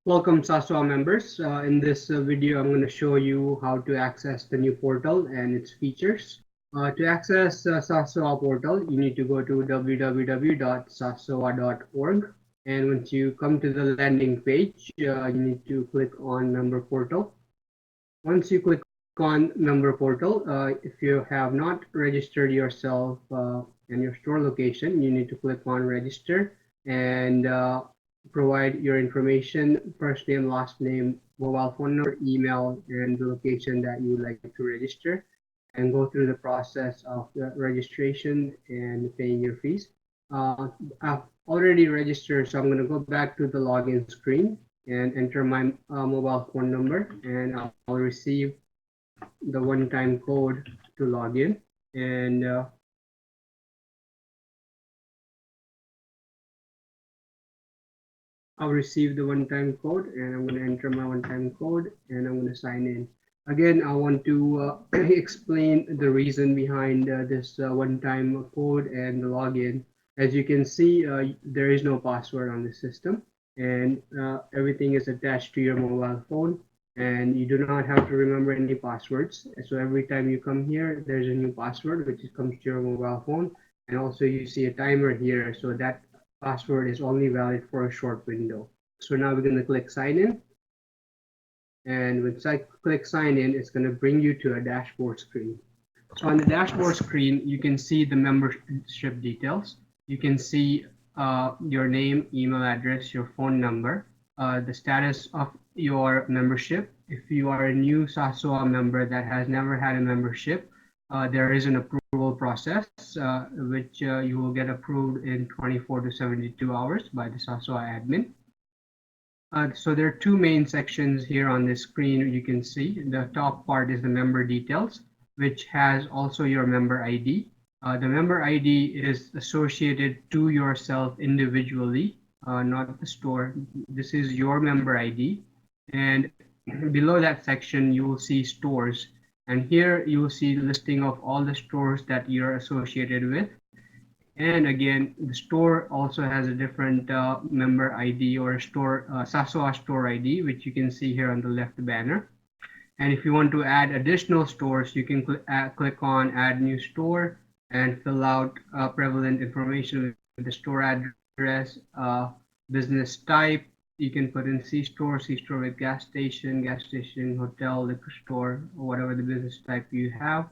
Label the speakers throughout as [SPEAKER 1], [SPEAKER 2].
[SPEAKER 1] Welcome Saasoa members. In this video, I'm going to show you how to access the new portal and its features. To access Saasoa portal, you need to go to www.saasoa.org. And once you come to the landing page, you need to click on Member Portal. Once you click on Member Portal, if you have not registered yourself and your store location, you need to click on Register and provide your information, first name, last name, mobile phone number, email, and the location that you would like to register, and go through the process of the registration and paying your fees. I've already registered, so I'm going to go back to the login screen and enter my mobile phone number, and I'll receive the one-time code to log in. And I'll receive the one-time code, and I'm going to enter my one-time code, and I'm going to sign in. Again, I want to explain the reason behind this one-time code and the login. As you can see, there is no password on the system, and everything is attached to your mobile phone, and you do not have to remember any passwords. So every time you come here, there's a new password which comes to your mobile phone, and also you see a timer here, so that password is only valid for a short window. So now we're going to click sign in. And once I click sign in, it's going to bring you to a dashboard screen. So on the dashboard screen, you can see the membership details. You can see your name, email address, your phone number, the status of your membership. If you are a new Saasoa member that has never had a membership, there is an approval process which you will get approved in 24 to 72 hours by the Saasoa admin. So there are two main sections here on this screen. You can see the top part is the member details, which has also your member ID. The member ID is associated to yourself individually, not the store. This is your member ID. And below that section, you will see stores. And here you will see listing of all the stores that you're associated with. And again, the store also has a different member ID or store Saasoa store ID, which you can see here on the left banner. And if you want to add additional stores, you can click on Add New Store and fill out prevalent information with the store address, business type. You can put in C-store with gas station, hotel, liquor store, or whatever the business type you have.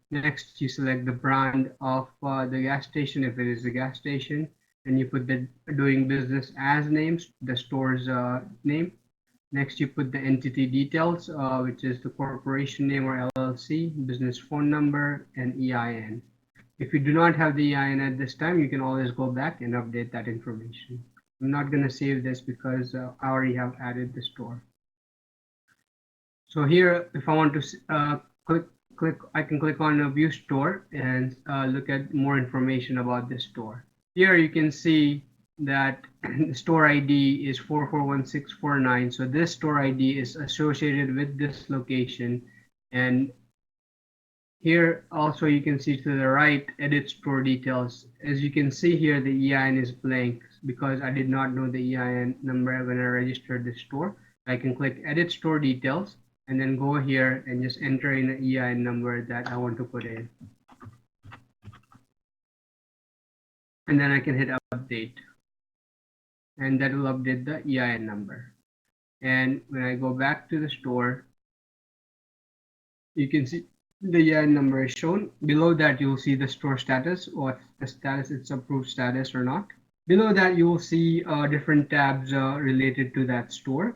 [SPEAKER 1] Next, you select the brand of the gas station, if it is a gas station, and you put the doing business as names, the store's name. Next, you put the entity details, which is the corporation name or LLC, business phone number, and EIN. If you do not have the EIN at this time, you can always go back and update that information. I'm not going to save this because I already have added the store. So here, if I want to I can click on a view store and look at more information about this store. Here you can see that the store ID is 441649. So this store ID is associated with this location. And here also you can see to the right, edit store details. As you can see here, the EIN is blank because I did not know the EIN number when I registered the store. I can click edit store details and then go here and just enter in an EIN number that I want to put in. And then I can hit update. And that will update the EIN number. And when I go back to the store, you can see the EIN number is shown. Below that, you'll see the store status, or the status, it's approved status or not. Below that, you will see different tabs related to that store.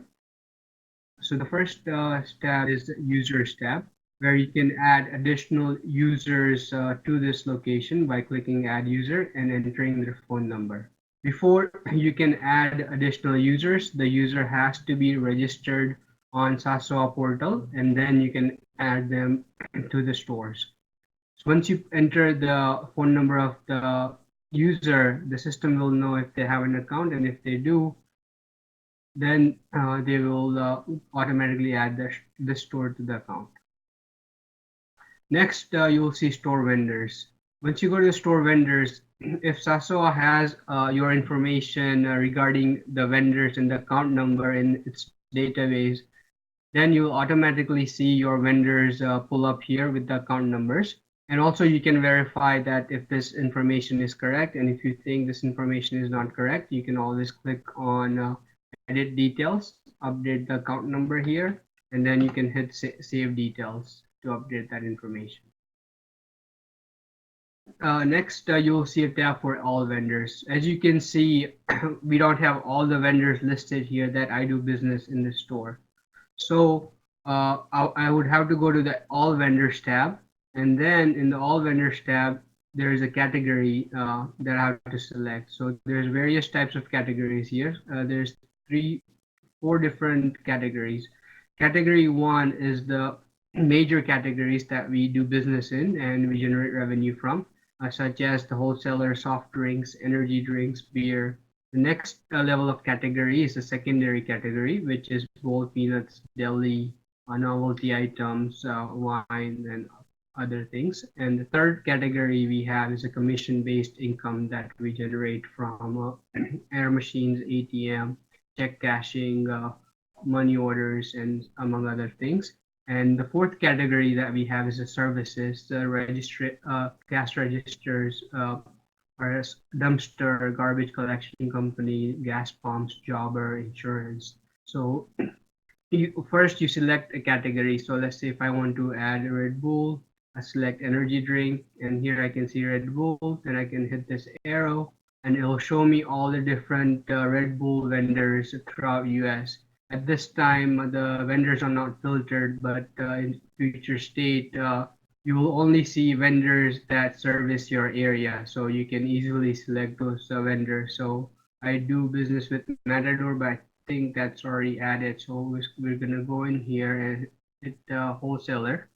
[SPEAKER 1] So the first tab is the users tab, where you can add additional users to this location by clicking add user and entering their phone number. Before you can add additional users, the user has to be registered on Saasoa portal, and then you can add them to the stores. So once you enter the phone number of the user, the system will know if they have an account, and if they do, then they will automatically add the store to the account. Next, you will see store vendors. Once you go to the store vendors, if Saasoa has your information regarding the vendors and the account number in its database, then you'll automatically see your vendors pull up here with the account numbers. And also you can verify that if this information is correct, and if you think this information is not correct, you can always click on edit details, update the account number here, and then you can hit save details to update that information. Next, you'll see a tab for all vendors. As you can see, we don't have all the vendors listed here that I do business in the store. So I would have to go to the all vendors tab, and then in the all vendors tab, there is a category that I have to select. So there's various types of categories here. There's four different categories. Category one is the major categories that we do business in and we generate revenue from, such as the wholesaler, soft drinks, energy drinks, beer. The next level of category is the secondary category, which is gold, peanuts, deli, novelty items, wine, and other things. And the third category we have is a commission-based income that we generate from air machines, ATM, check cashing, money orders, and among other things. And the fourth category that we have is the services, the cash registers, or dumpster, garbage collection company, gas pumps, jobber, insurance. So first you select a category. So let's say if I want to add a Red Bull, I select energy drink, and here I can see Red Bull, then I can hit this arrow, and it'll show me all the different Red Bull vendors throughout US. At this time, the vendors are not filtered, but in future state, you will only see vendors that service your area, so you can easily select those vendors. So I do business with Matador, but I think that's already added. So we're gonna go in here and hit wholesaler,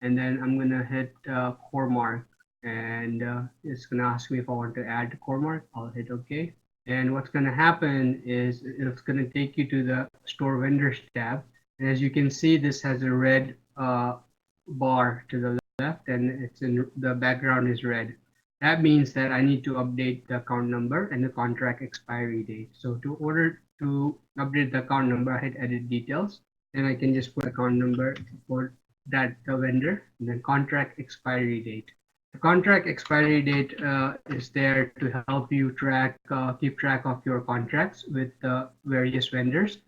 [SPEAKER 1] and then I'm gonna hit Cormark, and it's gonna ask me if I want to add Cormark. I'll hit OK. And what's gonna happen is it's gonna take you to the store vendors tab, and as you can see, this has a red bar to the left, and it's in the background is red. That means that I need to update the account number and the contract expiry date. So to update the account number, I hit edit details, and I can just put account number for that the vendor, and then contract expiry date. The contract expiry date is there to help you keep track of your contracts with various vendors.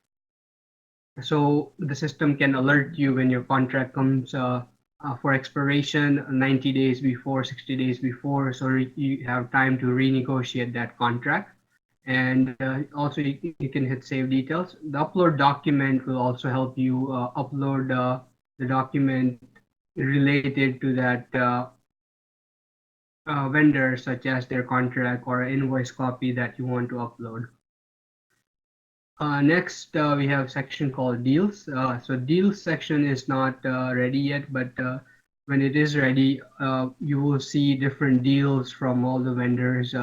[SPEAKER 1] So the system can alert you when your contract comes for expiration 90 days before, 60 days before, so you have time to renegotiate that contract. And also you can hit save details. The upload document will also help you upload the document related to that vendor, such as their contract or invoice copy that you want to upload. Next, we have a section called deals. So deals section is not ready yet, but when it is ready, you will see different deals from all the vendors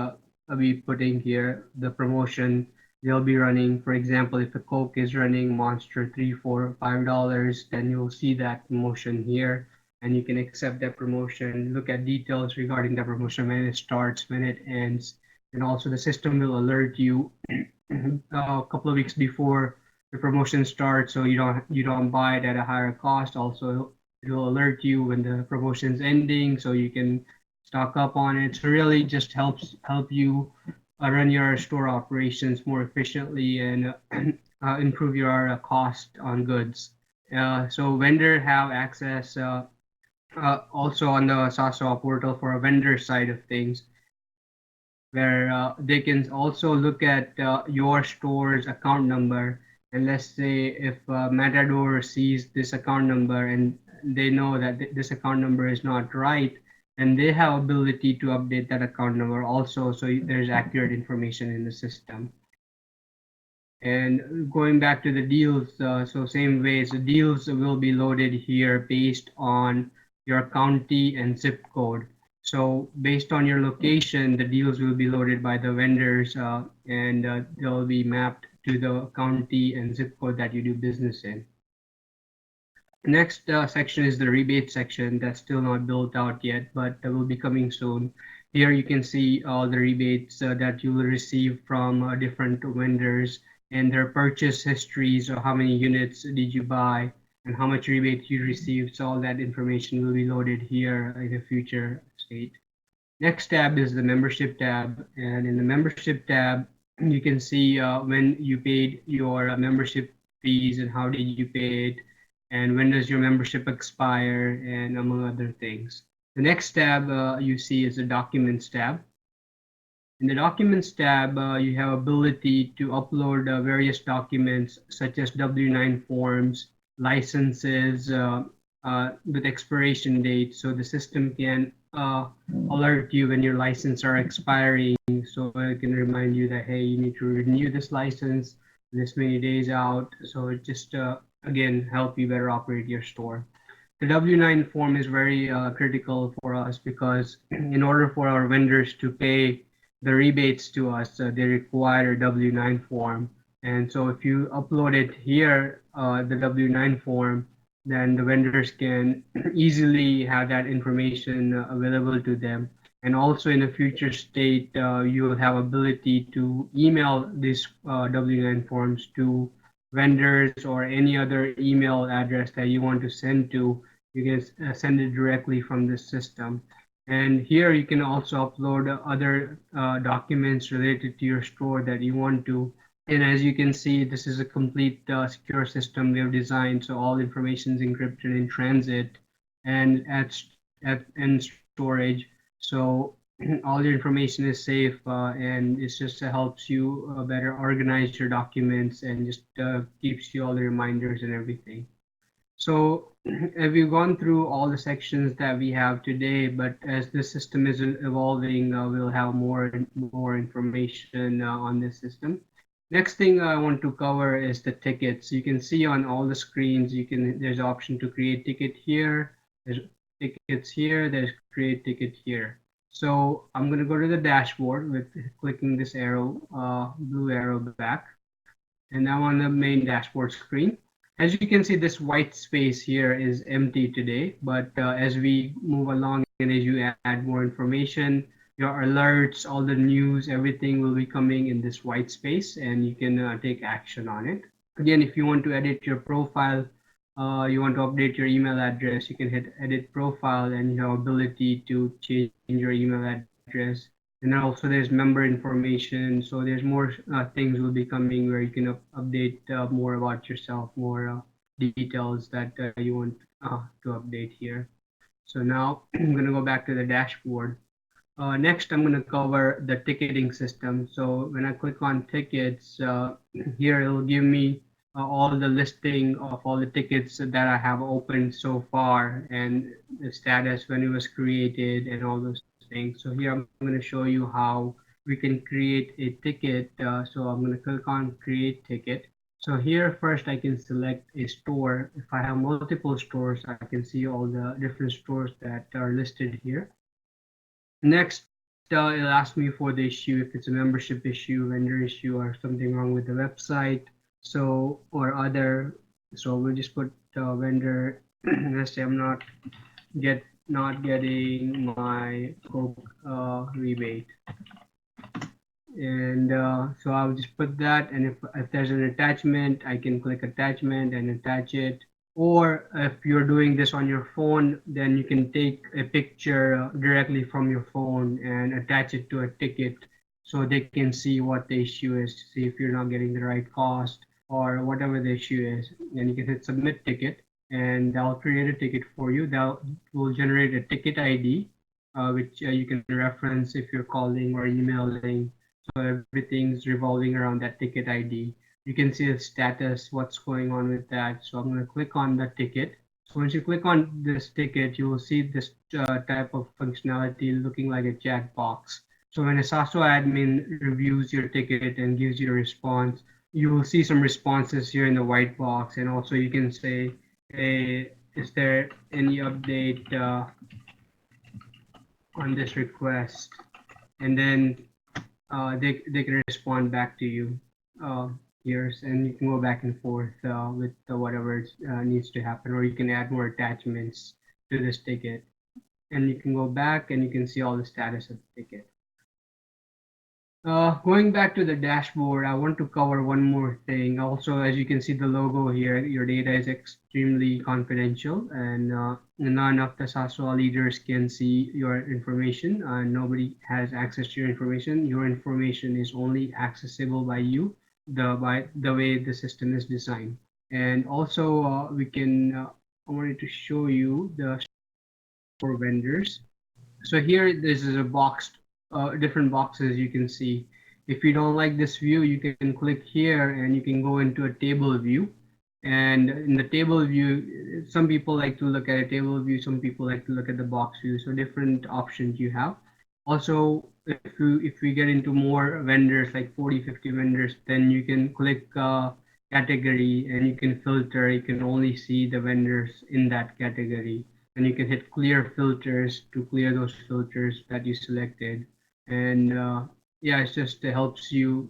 [SPEAKER 1] we putting here, the promotion they'll be running. For example, if a Coke is running Monster $3, $4, $5, then you'll see that promotion here, and you can accept that promotion, look at details regarding the promotion, when it starts, when it ends, and also the system will alert you a couple of weeks before the promotion starts, so you don't buy it at a higher cost. Also, it will alert you when the promotion's ending, so you can stock up on it. So really, just help you run your store operations more efficiently and improve your cost on goods. So vendor have access also on the Saasoa portal for a vendor side of things, where they can also look at your store's account number. And let's say if Matador sees this account number and they know that this account number is not right, and they have ability to update that account number also, so there's accurate information in the system. And going back to the deals, so same ways, the deals will be loaded here based on your county and zip code. So based on your location, the deals will be loaded by the vendors, and they'll be mapped to the county and zip code that you do business in. Next section is the rebate section that's still not built out yet, but will be coming soon. Here you can see all the rebates that you will receive from different vendors and their purchase histories, or how many units did you buy and how much rebate you received. So all that information will be loaded here in a future state. Next tab is the membership tab, and in the membership tab, you can see when you paid your membership fees and how did you pay it, and when does your membership expire, and among other things. The next tab you see is the documents tab. In the documents tab, you have ability to upload various documents such as W-9 forms, licenses with expiration dates, so the system can alert you when your license are expiring. So it can remind you that hey, you need to renew this license this many days out. So it just again help you better operate your store. The W-9 form is very critical for us because in order for our vendors to pay the rebates to us, they require a W-9 form. And so if you upload it here, the W-9 form, then the vendors can easily have that information available to them. And also in a future state, you will have ability to email these W-9 forms to vendors or any other email address that you want to send to. You can send it directly from the system. And here you can also upload other documents related to your store that you want to. And as you can see, this is a complete secure system we have designed. So all information is encrypted in transit and in storage. So all your information is safe, and it just helps you better organize your documents and just keeps you all the reminders and everything. So we've gone through all the sections that we have today, but as the system is evolving, we'll have more and more information on this system. Next thing I want to cover is the tickets. You can see on all the screens, there's option to create ticket here, there's tickets here, there's create ticket here. So I'm going to go to the dashboard with clicking this arrow, blue arrow back, and now on the main dashboard screen. As you can see, this white space here is empty today, but as we move along and as you add more information, your alerts, all the news, everything will be coming in this white space and you can take action on it. Again, if you want to edit your profile, you want to update your email address, you can hit edit profile and you have ability to change your email address. And also there's member information. So there's more things will be coming where you can update more about yourself, more details that you want to update here. So now I'm going to go back to the dashboard. Next, I'm going to cover the ticketing system. So when I click on tickets, here it'll give me all the listing of all the tickets that I have opened so far and the status when it was created and all those things. So here I'm going to show you how we can create a ticket. So I'm going to click on create ticket. So here first I can select a store. If I have multiple stores, I can see all the different stores that are listed here. Next, it'll ask me for the issue, if it's a membership issue, vendor issue, or something wrong with the website. So, or other. So we'll just put vendor. Let's say I'm not getting my Coke rebate, and so I'll just put that. And if there's an attachment, I can click attachment and attach it. Or if you're doing this on your phone, then you can take a picture directly from your phone and attach it to a ticket so they can see what the issue is, see if you're not getting the right cost or whatever the issue is. And you can hit submit ticket and that'll create a ticket for you. That will generate a ticket ID, which you can reference if you're calling or emailing. So everything's revolving around that ticket ID. You can see the status, what's going on with that. So I'm going to click on the ticket. So once you click on this ticket, you will see this type of functionality looking like a chat box. So when a Saasoa admin reviews your ticket and gives you a response, you will see some responses here in the white box. And also you can say, hey, is there any update on this request? And then they can respond back to you. here, and you can go back and forth with whatever needs to happen, or you can add more attachments to this ticket, and you can go back and you can see all the status of the ticket. Going back to the dashboard, I want to cover one more thing. Also, as you can see the logo here, your data is extremely confidential, and none of the Saasoa leaders can see your information. Nobody has access to your information. Your information is only accessible by you, by the way the system is designed. And also, we can. I wanted to show you the for vendors. So here, this is a boxed, different boxes you can see. If you don't like this view, you can click here and you can go into a table view. And in the table view, some people like to look at a table view, some people like to look at the box view. So different options you have. Also, if we get into more vendors, like 40, 50 vendors, then you can click category and you can filter. You can only see the vendors in that category, and you can hit clear filters to clear those filters that you selected. And yeah, it just helps you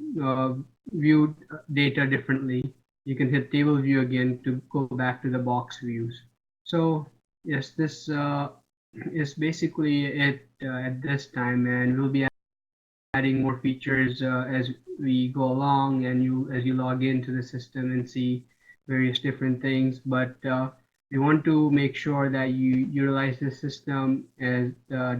[SPEAKER 1] view data differently. You can hit table view again to go back to the box views. So yes, this is basically it at this time, and we'll be adding more features as we go along, and you as you log into the system and see various different things. But we want to make sure that you utilize the system as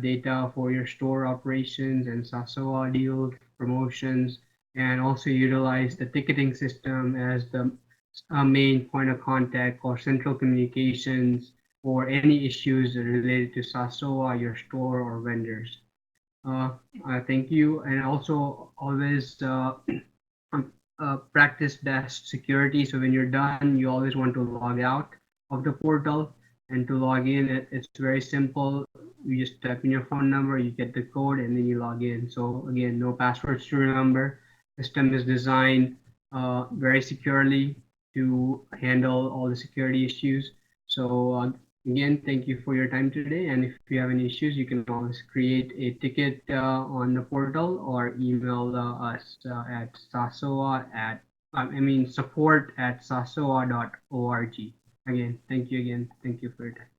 [SPEAKER 1] data for your store operations and Saasoa deals, promotions, and also utilize the ticketing system as the main point of contact or central communications for any issues related to Saasoa, your store, or vendors. Uh, thank you, and also always practice dash security. So when you're done, you always want to log out of the portal, and to log in, it's very simple. You just type in your phone number, you get the code, and then you log in. So again, no passwords to remember. System is designed very securely to handle all the security issues. So again, thank you for your time today. And if you have any issues, you can always create a ticket on the portal or email us at Saasoa at, support at saasoa.org. Again, thank you again. Thank you for your time.